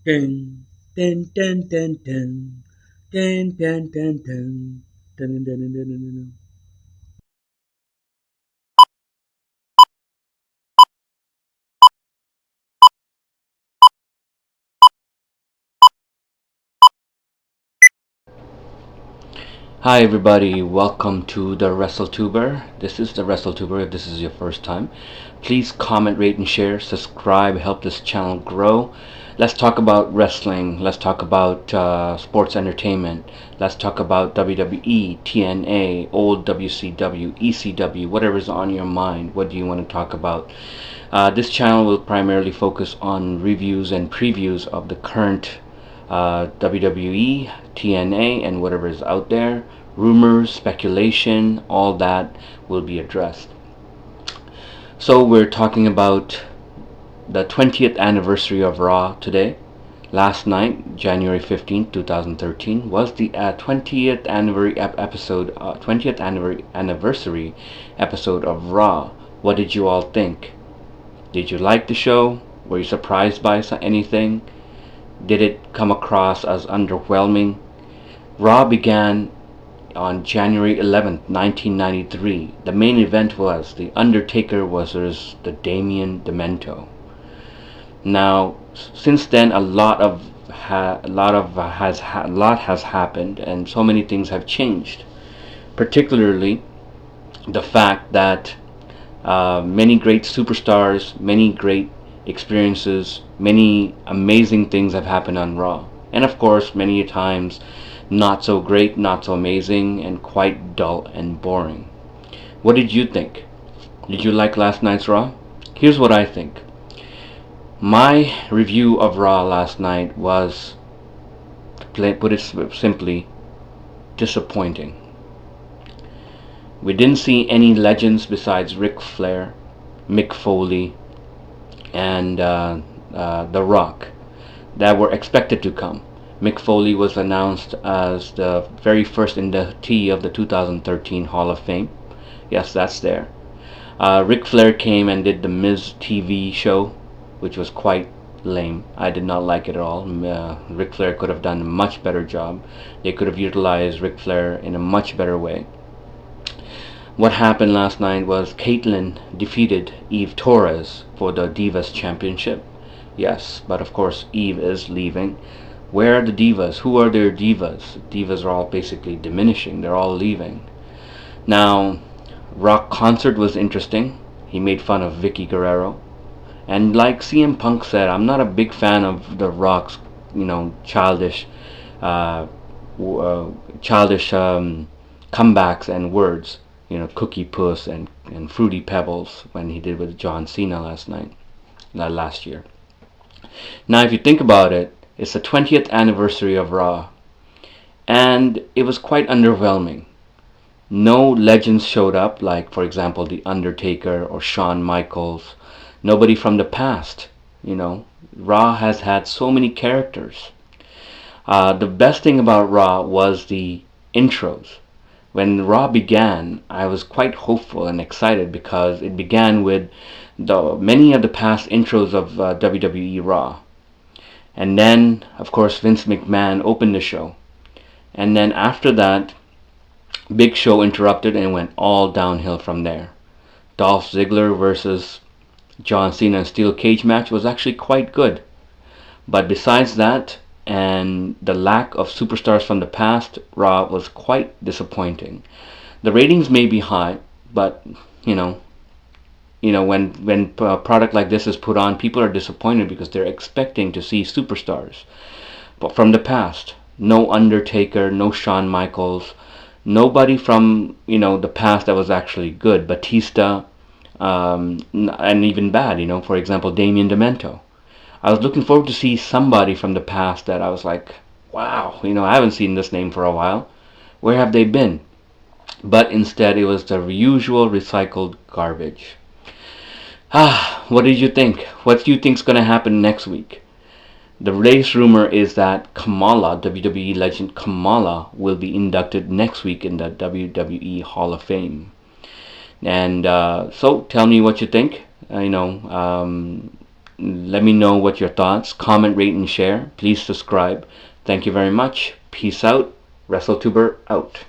Dun, dun, dun, dun, dun. Dun, dun, dun, dun. Dun, dun, dun, dun, dun, dun, dun. Hi everybody, welcome to the WrestleTuber. This is the WrestleTuber if this is your first time. Please comment, rate, and share, subscribe, help this channel grow. Let's talk about wrestling, let's talk about sports entertainment, let's talk about WWE, TNA, old WCW, ECW, whatever's on your mind. What do you want to talk about? This channel will primarily focus on reviews and previews of the current WWE, TNA, and whatever is out there. Rumors, speculation, all that will be addressed. So we're talking about the 20th anniversary of Raw today. Last night, January 15th, 2013, was the 20th anniversary episode of Raw. What did you all think? Did you like the show? Were you surprised by anything? Did it come across as underwhelming? Raw began on January 11th, 1993. The main event was The Undertaker versus the Damien Demento. Now, since then, a lot has happened, and so many things have changed. Particularly, the fact that many great superstars, many great experiences, many amazing things have happened on Raw. And of course, many times, not so great, not so amazing, and quite dull and boring. What did you think? Did you like last night's Raw? Here's what I think. My review of Raw last night was, to put it simply, disappointing. We didn't see any legends besides Ric Flair, Mick Foley, and The Rock that were expected to come. Mick Foley was announced as the very first inductee of the 2013 Hall of Fame. Yes, that's there. Ric Flair came and did the Miz TV show, which was quite lame. I did not like it at all. Ric Flair could have done a much better job. They could have utilized Ric Flair in a much better way. What happened last night was Caitlyn defeated Eve Torres for the Divas Championship. Yes, but of course Eve is leaving. Where are the divas? Who are their divas? Divas are all basically diminishing. They're all leaving. Now, Rock concert was interesting. He made fun of Vicky Guerrero. And like CM Punk said, I'm not a big fan of the Rock's, childish, uh, uh, childish comebacks and words. Cookie Puss and Fruity Pebbles when he did with John Cena last year. Now, if you think about it, it's the 20th anniversary of Raw, and it was quite underwhelming. No legends showed up, like, for example, The Undertaker or Shawn Michaels. Nobody from the past. Raw has had so many characters. The best thing about Raw was the intros. When Raw began, I was quite hopeful and excited because it began with the many of the past intros of WWE Raw. And then, of course, Vince McMahon opened the show. And then after that, Big Show interrupted and it went all downhill from there. Dolph Ziggler versus John Cena steel cage match was actually quite good. But besides that, and the lack of superstars from the past, Raw was quite disappointing. The ratings may be high, but you know, when a product like this is put on, people are disappointed because they're expecting to see superstars. But from the past, no Undertaker, no Shawn Michaels, nobody from the past that was actually good. Batista, and even bad. For example, Damien Demento. I was looking forward to see somebody from the past that I was like, wow, I haven't seen this name for a while. Where have they been? But instead, it was the usual recycled garbage. What did you think? What do you think's gonna happen next week? The latest rumor is that Kamala, WWE legend Kamala, will be inducted next week in the WWE Hall of Fame. And so, tell me what you think. Let me know what your thoughts. Comment, rate, and share. Please subscribe. Thank you very much. Peace out. WrestleTuber out.